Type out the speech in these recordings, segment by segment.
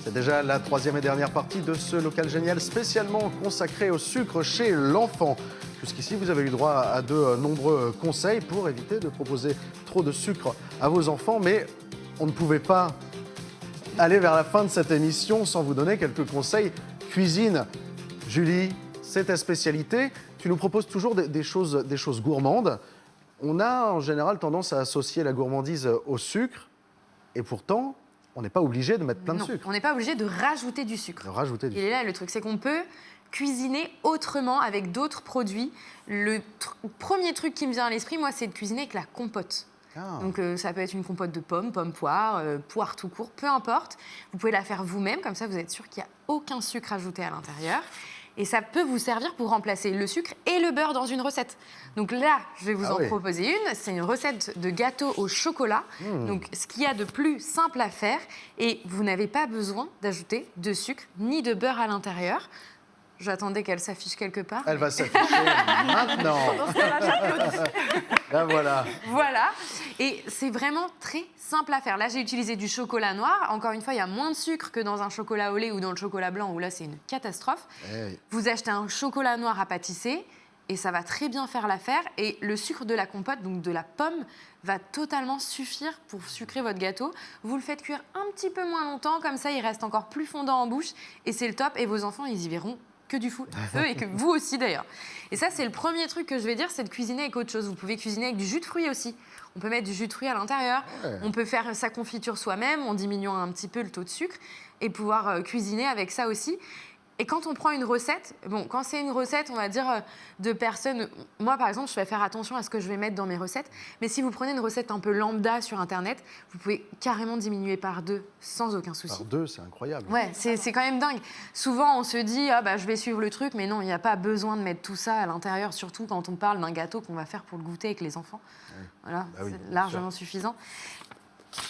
C'est déjà la troisième et dernière partie de ce local génial spécialement consacré au sucre chez l'enfant. Jusqu'ici, vous avez eu droit à de nombreux conseils pour éviter de proposer trop de sucre à vos enfants, mais on ne pouvait pas aller vers la fin de cette émission sans vous donner quelques conseils cuisine. Julie, c'est ta spécialité. Tu nous proposes toujours des choses gourmandes. On a en général tendance à associer la gourmandise au sucre, et pourtant, on n'est pas obligé de mettre plein de sucre. On n'est pas obligé de rajouter du sucre. Il est là le truc, c'est qu'on peut cuisiner autrement avec d'autres produits. Le premier truc qui me vient à l'esprit, moi, c'est de cuisiner avec la compote. Donc ça peut être une compote de pommes, poire, poire tout court, peu importe. Vous pouvez la faire vous-même, comme ça vous êtes sûr qu'il n'y a aucun sucre ajouté à l'intérieur. Et ça peut vous servir pour remplacer le sucre et le beurre dans une recette. Donc là, je vais vous en proposer une. C'est une recette de gâteau au chocolat. Donc ce qu'il y a de plus simple à faire. Et vous n'avez pas besoin d'ajouter de sucre ni de beurre à l'intérieur. J'attendais qu'elle s'affiche quelque part. Elle va s'afficher maintenant. Là, voilà. Voilà. Et c'est vraiment très simple à faire. Là, j'ai utilisé du chocolat noir. Encore une fois, il y a moins de sucre que dans un chocolat au lait ou dans le chocolat blanc, où là, c'est une catastrophe. Vous achetez un chocolat noir à pâtisser et ça va très bien faire l'affaire. Et le sucre de la compote, donc de la pomme, va totalement suffire pour sucrer votre gâteau. Vous le faites cuire un petit peu moins longtemps, comme ça, il reste encore plus fondant en bouche. Et c'est le top. Et vos enfants, ils y verront que du feu et que vous aussi d'ailleurs. Et ça, c'est le premier truc que je vais dire, c'est de cuisiner avec autre chose. Vous pouvez cuisiner avec du jus de fruits aussi. On peut mettre du jus de fruits à l'intérieur. On peut faire sa confiture soi-même en diminuant un petit peu le taux de sucre et pouvoir cuisiner avec ça aussi. Et quand on prend une recette, quand c'est une recette, on va dire, de personnes... Moi, par exemple, je vais faire attention à ce que je vais mettre dans mes recettes. Mais si vous prenez une recette un peu lambda sur Internet, vous pouvez carrément diminuer par 2 sans aucun souci. Par 2, c'est incroyable. Ouais, c'est quand même dingue. Souvent, on se dit, je vais suivre le truc, mais non, il n'y a pas besoin de mettre tout ça à l'intérieur, surtout quand on parle d'un gâteau qu'on va faire pour le goûter avec les enfants. Voilà, c'est largement suffisant.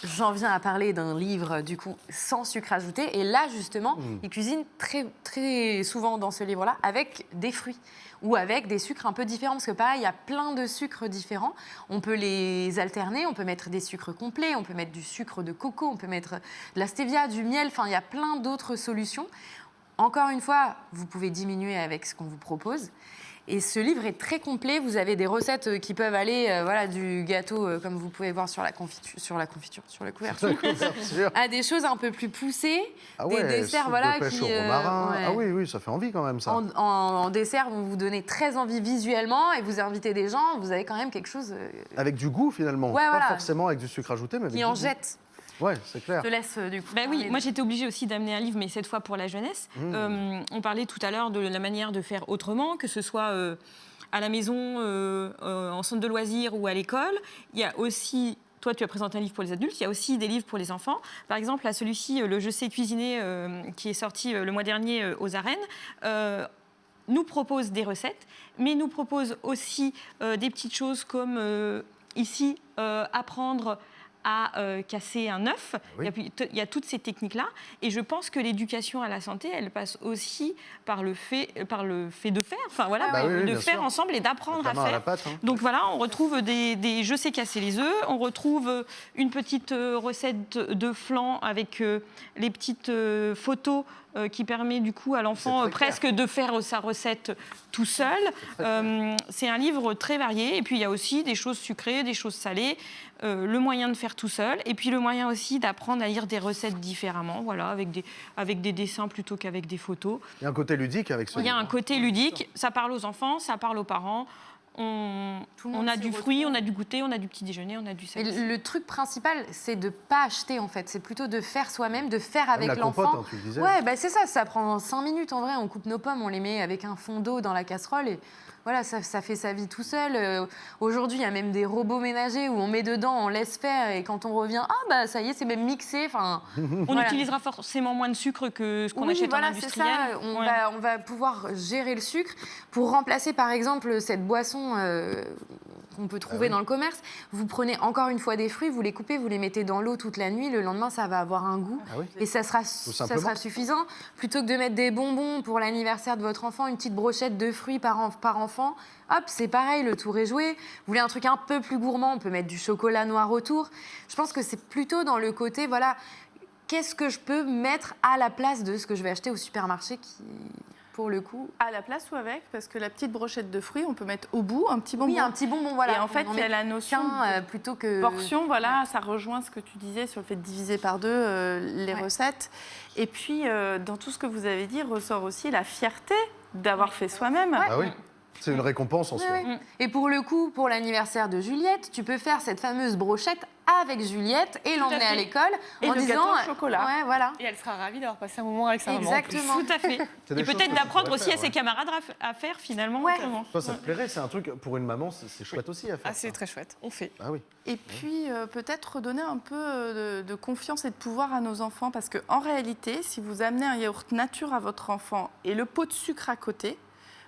J'en viens à parler d'un livre, du coup, sans sucre ajouté. Et là, justement, il cuisine très, très souvent dans ce livre-là avec des fruits ou avec des sucres un peu différents. Parce que pareil, il y a plein de sucres différents. On peut les alterner, on peut mettre des sucres complets, on peut mettre du sucre de coco, on peut mettre de la stevia, du miel. Enfin, il y a plein d'autres solutions. Encore une fois, vous pouvez diminuer avec ce qu'on vous propose. Et ce livre est très complet. Vous avez des recettes qui peuvent aller du gâteau, comme vous pouvez voir sur la couverture, à des choses un peu plus poussées, des desserts de pêche au romarin. Ah oui, ça fait envie quand même, ça. En dessert, vont vous donner très envie visuellement et vous invitez des gens, vous avez quand même quelque chose... Avec du goût, finalement. Pas forcément avec du sucre ajouté, mais avec qui en jette. Oui, c'est clair. Je te laisse du coup. Oui, moi j'étais obligée aussi d'amener un livre, mais cette fois pour la jeunesse. On parlait tout à l'heure de la manière de faire autrement, que ce soit à la maison, en centre de loisirs ou à l'école. Il y a aussi, toi tu as présenté un livre pour les adultes, il y a aussi des livres pour les enfants. Par exemple, là, celui-ci, le Je sais cuisiner, qui est sorti le mois dernier aux arènes, nous propose des recettes, mais nous propose aussi des petites choses comme ici, apprendre à casser un œuf. Il y a toutes ces techniques-là. Et je pense que l'éducation à la santé, elle passe aussi par le fait de faire. Enfin, voilà, de faire ensemble et d'apprendre à faire. À la pâte, Donc voilà, on retrouve des je sais casser les œufs. On retrouve une petite recette de flan avec les petites photos qui permet du coup à l'enfant presque de faire sa recette tout seul. C'est un livre très varié. Et puis il y a aussi des choses sucrées, des choses salées, le moyen de faire tout seul. Et puis le moyen aussi d'apprendre à lire des recettes différemment, voilà, avec des dessins plutôt qu'avec des photos. Il y a un côté ludique avec ce livre. Il y a un côté ludique. Ça parle aux enfants, ça parle aux parents. On a du fruit, on a du goûter, on a du petit déjeuner, on a du salé. Le truc principal, c'est de ne pas acheter, en fait. C'est plutôt de faire soi-même, de faire avec l'enfant. La compote, tu le disais. Ouais, c'est ça. Ça prend 5 minutes, en vrai. On coupe nos pommes, on les met avec un fond d'eau dans la casserole et... Voilà, ça fait sa vie tout seul. Aujourd'hui, il y a même des robots ménagers où on met dedans, on laisse faire et quand on revient, ça y est, c'est même mixé. On utilisera forcément moins de sucre que ce qu'on achète en industriel. C'est ça. On va pouvoir gérer le sucre pour remplacer, par exemple, cette boisson qu'on peut trouver dans le commerce. Vous prenez encore une fois des fruits, vous les coupez, vous les mettez dans l'eau toute la nuit. Le lendemain, ça va avoir un goût. Et ça sera suffisant. Plutôt que de mettre des bonbons pour l'anniversaire de votre enfant, une petite brochette de fruits par enfant, hop, c'est pareil, le tour est joué. Vous voulez un truc un peu plus gourmand, on peut mettre du chocolat noir autour. Je pense que c'est plutôt dans le côté, voilà, qu'est-ce que je peux mettre à la place de ce que je vais acheter au supermarché qui, pour le coup... À la place ou avec? Parce que la petite brochette de fruits, on peut mettre au bout un petit bonbon. Oui, un petit bonbon, voilà. Et en fait, il y a la notion plutôt que... portion, voilà, ça rejoint ce que tu disais sur le fait de diviser par deux les recettes. Et puis, dans tout ce que vous avez dit, ressort aussi la fierté d'avoir fait soi-même. Ah oui. C'est une récompense en soi. Et pour le coup, pour l'anniversaire de Juliette, tu peux faire cette fameuse brochette avec Juliette et l'emmener à l'école et en le disant gâteau au chocolat. Ouais, voilà. Et elle sera ravie d'avoir passé un moment avec sa maman. Exactement. Tout à fait. Et peut-être d'apprendre aussi à ses camarades à faire finalement. Toi, ça te plairait? C'est un truc, pour une maman, c'est chouette aussi à faire. Ah, c'est très chouette. On fait. Ah oui. Et puis, peut-être redonner un peu de confiance et de pouvoir à nos enfants. Parce qu'en réalité, si vous amenez un yaourt nature à votre enfant et le pot de sucre à côté,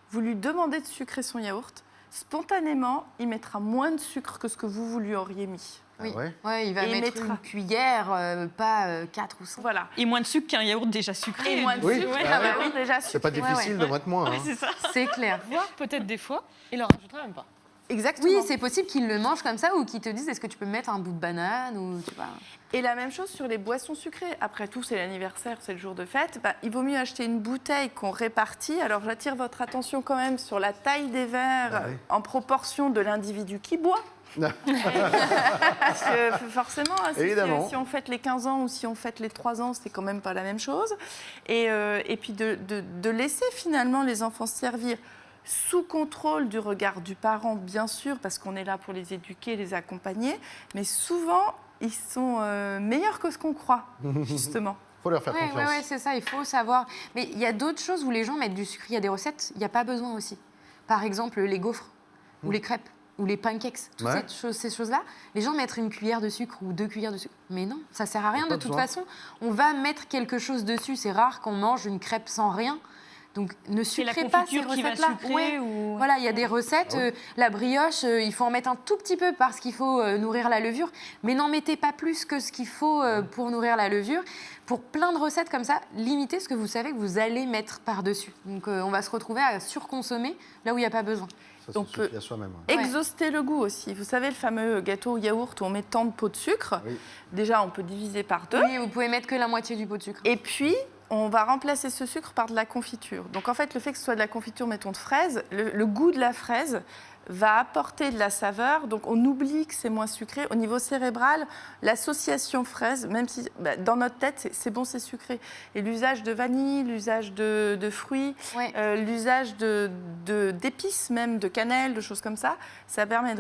vous lui demandez de sucrer son yaourt, spontanément, il mettra moins de sucre que ce que vous lui auriez mis. Oui. Ah ouais. Il va mettre une cuillère, pas 4 ou 5. Voilà. Et moins de sucre qu'un yaourt déjà sucré. Et moins de sucre qu'un déjà sucré. C'est pas difficile de mettre moins. C'est ça. C'est clair. Voire peut-être des fois, il en rajoutera même pas. Exactement. Oui, c'est possible qu'ils le mangent comme ça ou qu'ils te disent est-ce que tu peux mettre un bout de banane ou tu vois. Et la même chose sur les boissons sucrées. Après tout, c'est l'anniversaire, c'est le jour de fête. Il vaut mieux acheter une bouteille qu'on répartit. Alors j'attire votre attention quand même sur la taille des verres en proportion de l'individu qui boit. Parce que forcément, si on fête les 15 ans ou si on fête les 3 ans, c'est quand même pas la même chose. Et puis de laisser finalement les enfants se servir sous contrôle du regard du parent, bien sûr, parce qu'on est là pour les éduquer, les accompagner. Mais souvent, ils sont meilleurs que ce qu'on croit, justement. Il faut leur faire confiance. Oui, c'est ça, il faut savoir. Mais il y a d'autres choses où les gens mettent du sucre. Il y a des recettes, il n'y a pas besoin aussi. Par exemple, les gaufres ou les crêpes ou les pancakes, toutes ces choses-là. Les gens mettent une cuillère de sucre ou 2 cuillères de sucre. Mais non, ça ne sert à rien de toute façon. On va mettre quelque chose dessus. C'est rare qu'on mange une crêpe sans rien. Donc, ne sucrez pas ces recettes-là. Voilà, il y a des recettes. La brioche, il faut en mettre un tout petit peu parce qu'il faut nourrir la levure. Mais n'en mettez pas plus que ce qu'il faut pour nourrir la levure. Pour plein de recettes comme ça, limitez ce que vous savez que vous allez mettre par-dessus. Donc, on va se retrouver à surconsommer là où il n'y a pas besoin. Ça se suffit à soi-même. Exhauster le goût aussi. Vous savez, le fameux gâteau au yaourt où on met tant de pots de sucre. Déjà, on peut diviser par 2. Oui, vous pouvez mettre que la moitié du pot de sucre. Et puis, on va remplacer ce sucre par de la confiture. Donc en fait, le fait que ce soit de la confiture, mettons de fraise, le goût de la fraise va apporter de la saveur. Donc on oublie que c'est moins sucré. Au niveau cérébral, l'association fraise, même si dans notre tête, c'est bon, c'est sucré. Et l'usage de vanille, l'usage de fruits, l'usage d'épices même, de cannelle, de choses comme ça, ça permet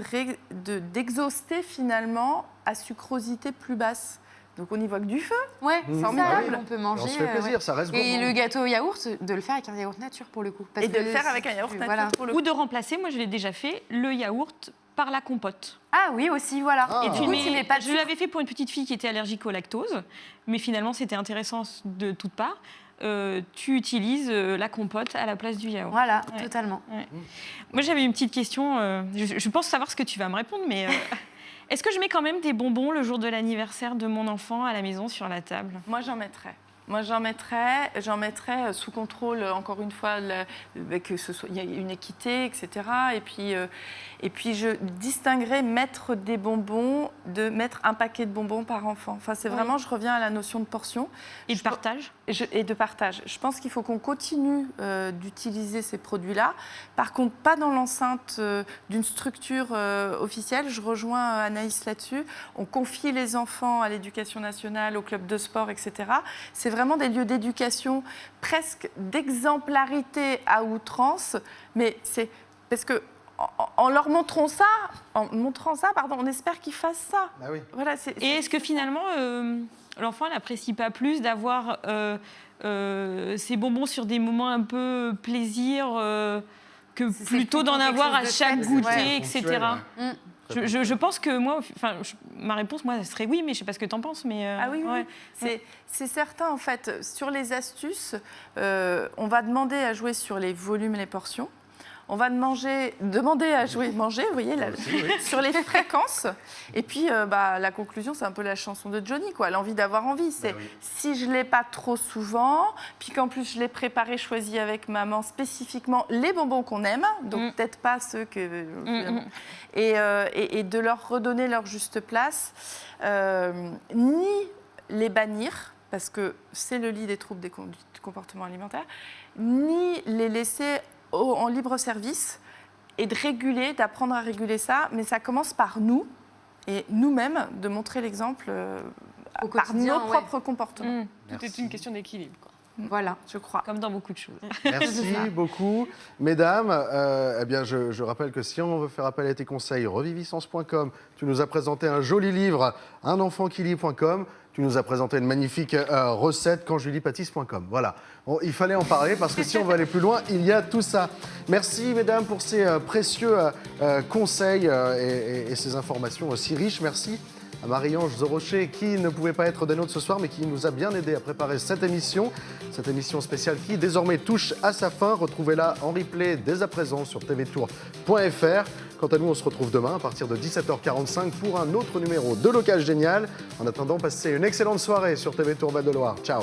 d'exhauster finalement à sucrosité plus basse. Donc on n'y voit que du feu. Ouais, formidable. On peut manger. On se fait plaisir, ça reste gourmand. Et le gâteau au yaourt, de le faire avec un yaourt nature pour le coup. Et de le faire avec un yaourt nature pour le coup. Ou de remplacer, moi je l'ai déjà fait, le yaourt par la compote. Ah oui, aussi, voilà. Et tu mets pas de sucre. Je l'avais fait pour une petite fille qui était allergique au lactose, mais finalement c'était intéressant de toutes parts. Tu utilises la compote à la place du yaourt. Voilà, totalement. Moi j'avais une petite question, je pense savoir ce que tu vas me répondre, mais... Est-ce que je mets quand même des bonbons le jour de l'anniversaire de mon enfant à la maison sur la table? Moi, j'en mettrais. J'en mettrais sous contrôle, encore une fois, que ce soit, il y a une équité, etc. Et puis, je distinguerais mettre des bonbons de mettre un paquet de bonbons par enfant. Enfin, c'est vraiment, je reviens à la notion de portion. Et de partage. Et de partage. Je pense qu'il faut qu'on continue d'utiliser ces produits-là. Par contre, pas dans l'enceinte d'une structure officielle. Je rejoins Anaïs là-dessus. On confie les enfants à l'éducation nationale, au club de sport, etc. C'est vraiment des lieux d'éducation presque d'exemplarité à outrance. Mais c'est parce que en leur montrant ça, on espère qu'ils fassent ça. Ah oui. Voilà, Et est-ce que finalement, l'enfant n'apprécie pas plus d'avoir ces bonbons sur des moments un peu plaisir que plutôt d'en avoir à chaque goûter, etc. Je pense que moi, ma réponse, moi, serait oui, mais je ne sais pas ce que tu en penses. Mais ah oui, oui. C'est certain, en fait. Sur les astuces, on va demander à jouer sur les volumes et les portions. on va demander à jouer manger, vous voyez, sur les fréquences. Et puis, la conclusion, c'est un peu la chanson de Johnny, quoi. L'envie d'avoir envie. C'est si je ne l'ai pas trop souvent, puis qu'en plus, je l'ai préparé, choisi avec maman spécifiquement les bonbons qu'on aime, donc peut-être pas ceux que... Et de leur redonner leur juste place, ni les bannir, parce que c'est le lit des troubles du comportement alimentaire, ni les laisser en libre service et d'apprendre à réguler ça. Mais ça commence par nous et nous-mêmes de montrer l'exemple par nos propres comportements. Tout est une question d'équilibre, quoi. Voilà, je crois. Comme dans beaucoup de choses. Merci beaucoup. Mesdames, je rappelle que si on veut faire appel à tes conseils, reviviscence.com, tu nous as présenté un joli livre, unenfantquilit.com, tu nous as présenté une magnifique recette, quandjuliepâtisse.com. Voilà, il fallait en parler parce que si on veut aller plus loin, il y a tout ça. Merci mesdames pour ces précieux conseils et ces informations aussi riches. Merci à Marie-Ange Zorocher qui ne pouvait pas être des nôtres ce soir mais qui nous a bien aidé à préparer cette émission spéciale qui désormais touche à sa fin. Retrouvez-la en replay dès à présent sur tvtour.fr. Quant à nous, on se retrouve demain à partir de 17h45 pour un autre numéro de Local Génial. En attendant, passez une excellente soirée sur TV Tour Val de Loire. Ciao.